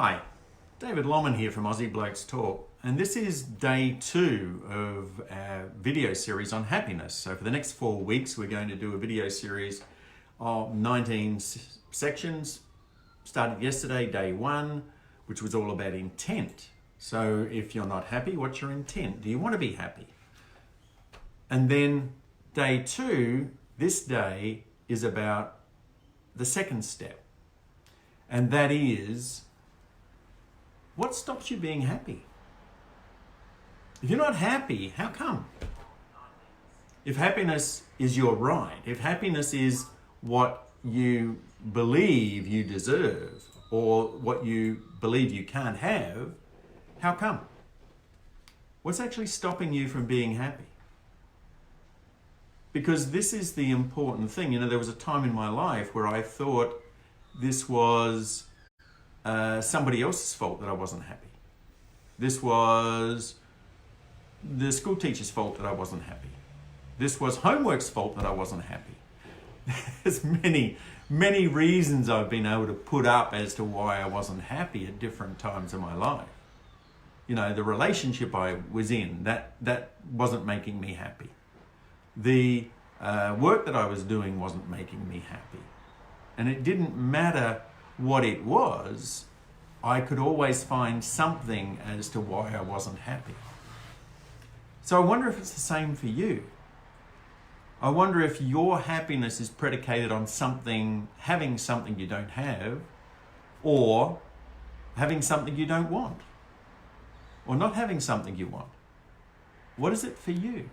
Hi, David Lomman here from Aussie Blokes Talk, and this is day 2 of our video series on happiness. So for the next 4 weeks we're going to do a video series of 19 sections. Started yesterday, day 1, which was all about intent. So if you're not happy, what's your intent? Do you want to be happy? And then day 2, this day, is about the second step, and that is, what stops you being happy? If you're not happy, how come? If happiness is your right, if happiness is what you believe you deserve or what you believe you can't have, how come? What's actually stopping you from being happy? Because this is the important thing. You know, there was a time in my life where I thought this was somebody else's fault that I wasn't happy. This was the school teacher's fault that I wasn't happy. This was homework's fault that I wasn't happy. There's many reasons I've been able to put up as to why I wasn't happy at different times in my life. You know, the relationship I was in, that wasn't making me happy. The work that I was doing wasn't making me happy. And it didn't matter what it was, I could always find something as to why I wasn't happy. So I wonder if it's the same for you. I wonder if your happiness is predicated on having something you don't have, or having something you don't want, or not having something you want. What is it for you?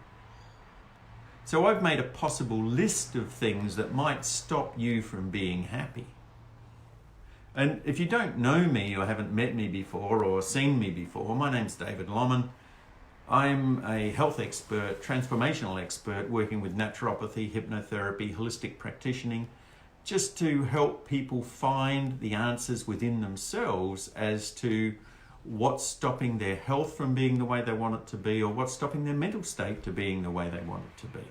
So I've made a possible list of things that might stop you from being happy. And if you don't know me or haven't met me before or seen me before, my name's David Lomman. I'm a health expert, transformational expert, working with naturopathy, hypnotherapy, holistic practitioning, just to help people find the answers within themselves as to what's stopping their health from being the way they want it to be, or what's stopping their mental state to being the way they want it to be.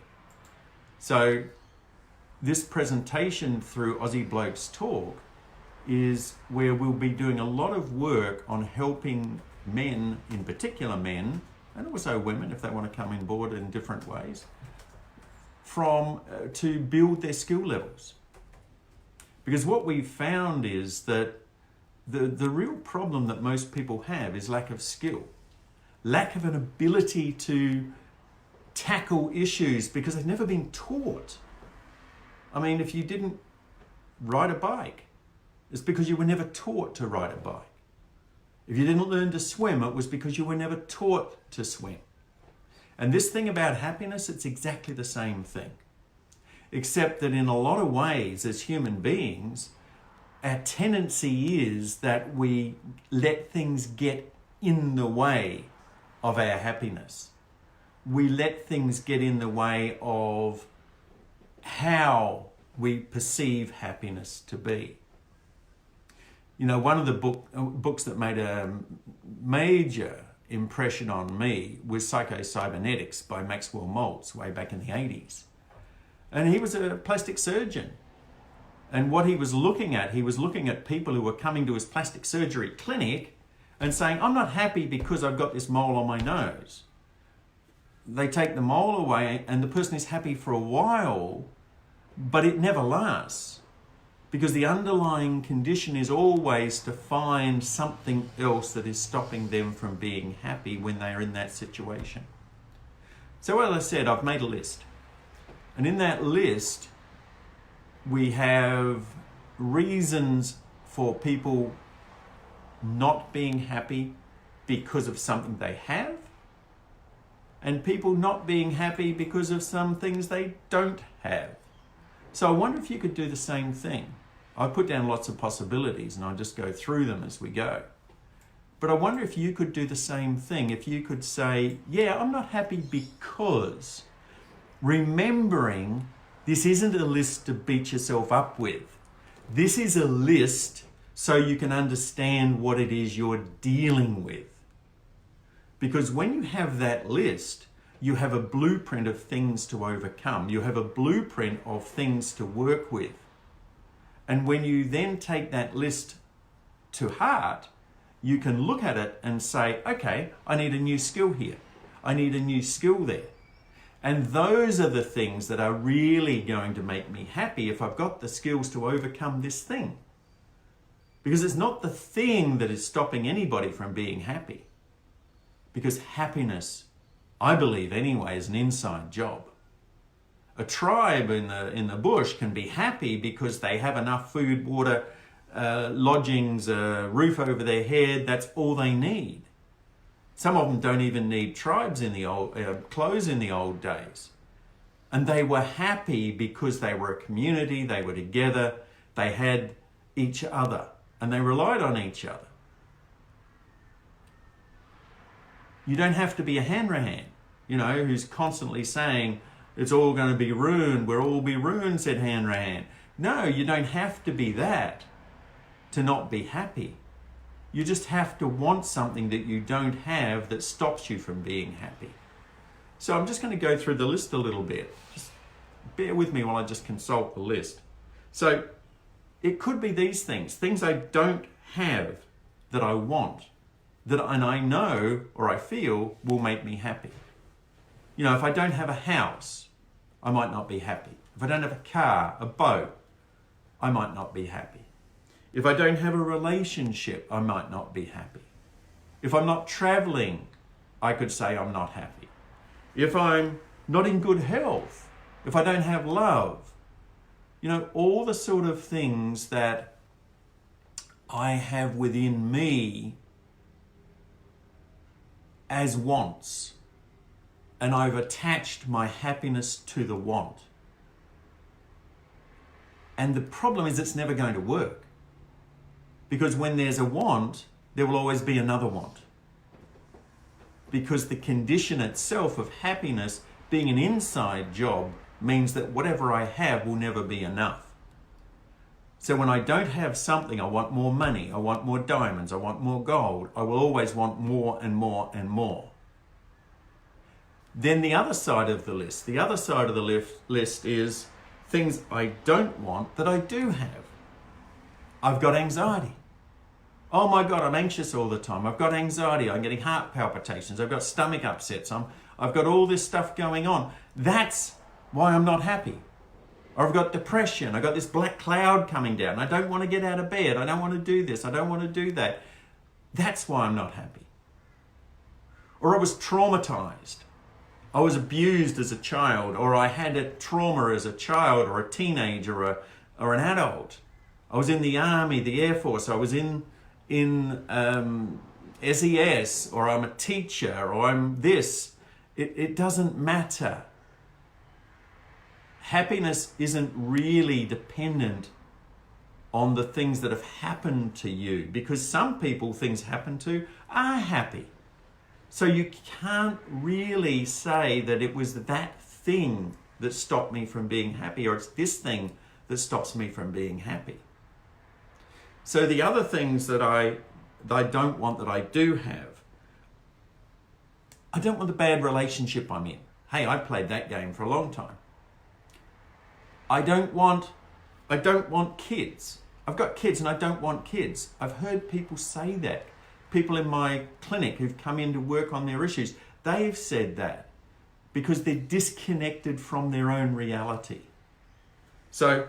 So this presentation through Aussie Blokes Talk is where we'll be doing a lot of work on helping men, in particular men, and also women if they want to come on board in different ways, to build their skill levels. Because what we've found is that the real problem that most people have is lack of skill, lack of an ability to tackle issues because they've never been taught. I mean, if you didn't ride a bike, it's because you were never taught to ride a bike. If you didn't learn to swim, it was because you were never taught to swim. And this thing about happiness, it's exactly the same thing. Except that in a lot of ways, as human beings, our tendency is that we let things get in the way of our happiness. We let things get in the way of how we perceive happiness to be. You know, one of the books that made a major impression on me was Psycho-Cybernetics by Maxwell Maltz way back in the 80s. And he was a plastic surgeon. And what he was looking at people who were coming to his plastic surgery clinic and saying, I'm not happy because I've got this mole on my nose. They take the mole away and the person is happy for a while, but it never lasts. Because the underlying condition is always to find something else that is stopping them from being happy when they're in that situation. So as I said, I've made a list. And in that list, we have reasons for people not being happy because of something they have, and people not being happy because of some things they don't have. So I wonder if you could do the same thing. I put down lots of possibilities and I'll just go through them as we go. But I wonder if you could do the same thing. If you could say, yeah, I'm not happy because, remembering this isn't a list to beat yourself up with. This is a list so you can understand what it is you're dealing with. Because when you have that list, you have a blueprint of things to overcome. You have a blueprint of things to work with. And when you then take that list to heart, you can look at it and say, okay, I need a new skill here. I need a new skill there. And those are the things that are really going to make me happy if I've got the skills to overcome this thing. Because it's not the thing that is stopping anybody from being happy. Because happiness, I believe anyway, is an inside job. A tribe in the bush can be happy because they have enough food, water, lodgings, a roof over their head. That's all they need. Some of them don't even need tribes in the old clothes in the old days. And they were happy because they were a community, they were together, they had each other, and they relied on each other. You don't have to be a Hanrahan, who's constantly saying, it's all going to be ruined, we'll all be ruined, said Hanrahan. No, you don't have to be that to not be happy. You just have to want something that you don't have that stops you from being happy. So I'm just going to go through the list a little bit. Just bear with me while I just consult the list. So it could be these things I don't have that I want, and I know or I feel will make me happy. If I don't have a house, I might not be happy. If I don't have a car, a boat, I might not be happy. If I don't have a relationship, I might not be happy. If I'm not traveling, I could say I'm not happy. If I'm not in good health, if I don't have love, all the sort of things that I have within me as wants, and I've attached my happiness to the want. And the problem is it's never going to work. Because when there's a want, there will always be another want. Because the condition itself of happiness being an inside job means that whatever I have will never be enough. So when I don't have something, I want more money, I want more diamonds, I want more gold, I will always want more and more and more. Then the other side of the list is things I don't want that I do have. I've got anxiety. Oh my God, I'm anxious all the time. I've got anxiety. I'm getting heart palpitations. I've got stomach upsets. I've got all this stuff going on. That's why I'm not happy. Or I've got depression. I've got this black cloud coming down. I don't want to get out of bed. I don't want to do this. I don't want to do that. That's why I'm not happy. Or I was traumatized. I was abused as a child, or I had a trauma as a child or a teenager or an adult. I was in the army, the Air Force, I was in SES, or I'm a teacher, or I'm this. It doesn't matter. Happiness isn't really dependent on the things that have happened to you, because some people things happen to are happy. So you can't really say that it was that thing that stopped me from being happy, or it's this thing that stops me from being happy. So the other things that I don't want that I do have, I don't want the bad relationship I'm in. Hey, I played that game for a long time. I don't want kids. I've got kids and I don't want kids. I've heard people say that. People in my clinic who've come in to work on their issues, they've said that because they're disconnected from their own reality. So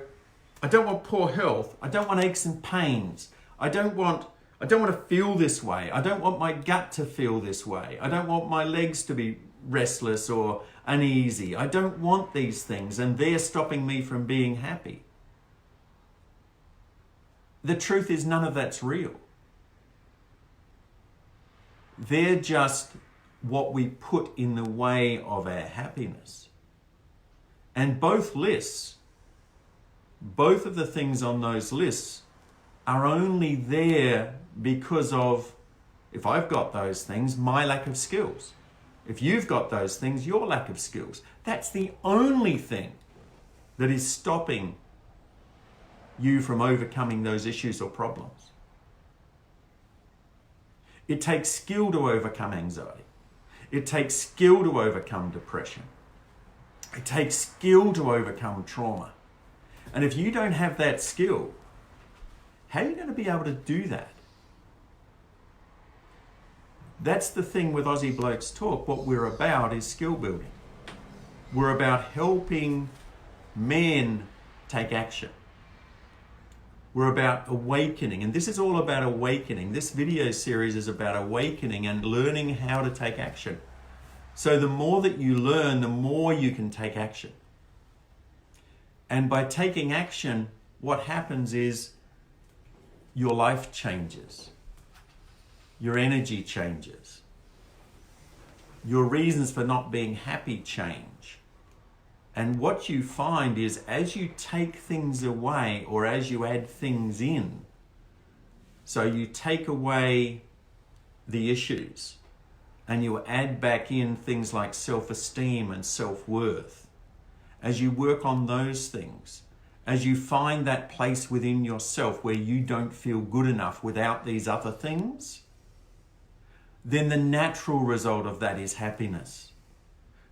I don't want poor health. I don't want aches and pains. I don't want to feel this way. I don't want my gut to feel this way. I don't want my legs to be restless or uneasy. I don't want these things, and they're stopping me from being happy. The truth is, none of that's real. They're just what we put in the way of our happiness. And both lists, both of the things on those lists are only there because of, if I've got those things, my lack of skills. If you've got those things, your lack of skills. That's the only thing that is stopping you from overcoming those issues or problems. It takes skill to overcome anxiety. It takes skill to overcome depression. It takes skill to overcome trauma. And if you don't have that skill, how are you going to be able to do that? That's the thing with Aussie Blokes Talk. What we're about is skill building. We're about helping men take action. We're about awakening, and this is all about awakening. This video series is about awakening and learning how to take action. So the more that you learn, the more you can take action. And by taking action, what happens is your life changes. Your energy changes. Your reasons for not being happy change. And what you find is as you take things away or as you add things in, so you take away the issues and you add back in things like self-esteem and self-worth, as you work on those things, as you find that place within yourself where you don't feel good enough without these other things, then the natural result of that is happiness.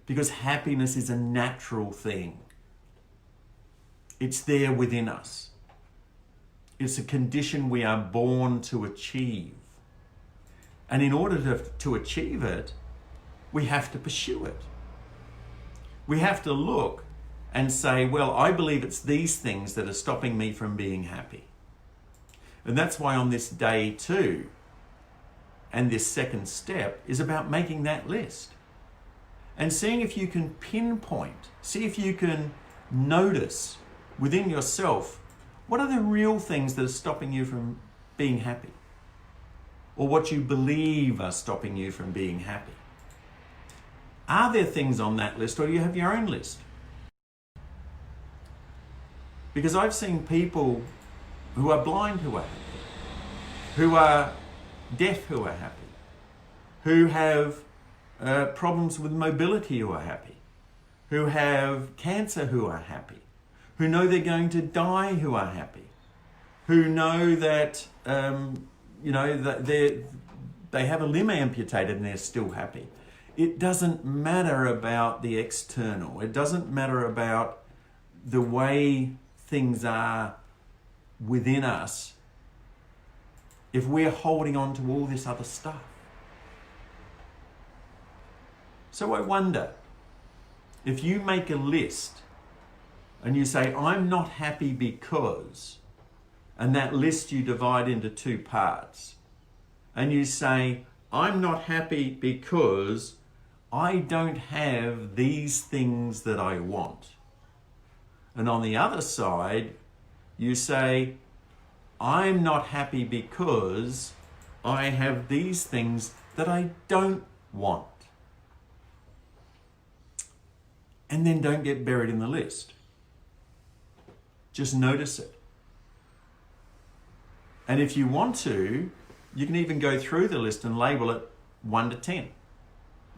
Because happiness is a natural thing. It's there within us. It's a condition we are born to achieve. And in order to achieve it, we have to pursue it. We have to look and say, well, I believe it's these things that are stopping me from being happy. And that's why on this day 2, and this second step is about making that list. And seeing if you can pinpoint, see if you can notice within yourself, what are the real things that are stopping you from being happy? Or what you believe are stopping you from being happy? Are there things on that list, or do you have your own list? Because I've seen people who are blind who are happy, who are deaf who are happy, who have problems with mobility who are happy, who have cancer who are happy, who know they're going to die who are happy, who know that that they have a limb amputated and they're still happy. It doesn't matter about the external. It doesn't matter about the way things are within us if we're holding on to all this other stuff. So I wonder, if you make a list and you say, I'm not happy because, and that list you divide into 2 parts, and you say, I'm not happy because I don't have these things that I want. And on the other side, you say, I'm not happy because I have these things that I don't want. And then don't get buried in the list. Just notice it. And if you want to, you can even go through the list and label it 1 to 10.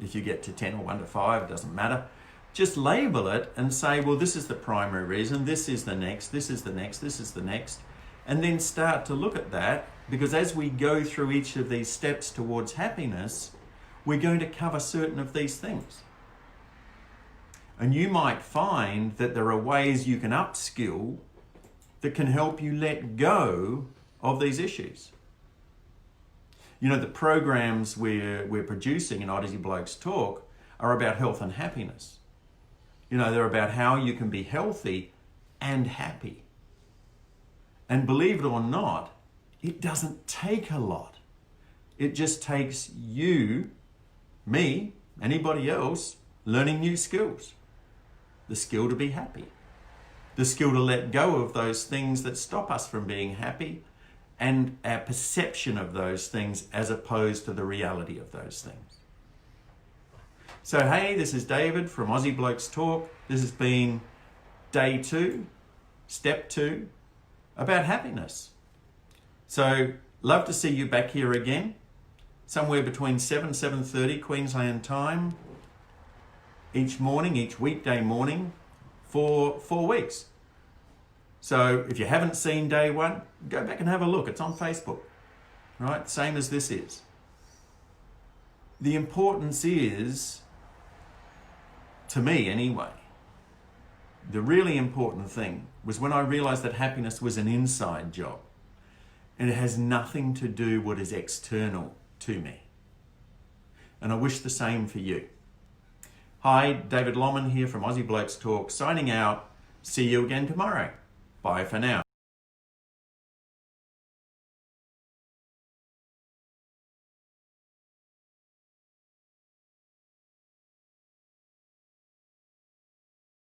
If you get to 10 or 1 to 5, it doesn't matter. Just label it and say, well, this is the primary reason, this is the next, this is the next, this is the next. And then start to look at that, because as we go through each of these steps towards happiness, we're going to cover certain of these things. And you might find that there are ways you can upskill that can help you let go of these issues. You know, the programs we're producing in Aussie Blokes Talk are about health and happiness. You know, they're about how you can be healthy and happy. And believe it or not, it doesn't take a lot. It just takes you, me, anybody else, learning new skills. The skill to be happy. The skill to let go of those things that stop us from being happy, and our perception of those things as opposed to the reality of those things. So hey, this is David from Aussie Blokes Talk. This has been day 2, step 2, about happiness. So love to see you back here again, somewhere between 7:30 Queensland time, each morning, each weekday morning, for 4 weeks. So if you haven't seen day 1, go back and have a look. It's on Facebook, right? Same as this is. The importance is, to me anyway, the really important thing was when I realized that happiness was an inside job, and it has nothing to do what is external to me. and I wish the same for you. Hi, David Lomman here from Aussie Blokes Talk, signing out. See you again tomorrow. Bye for now.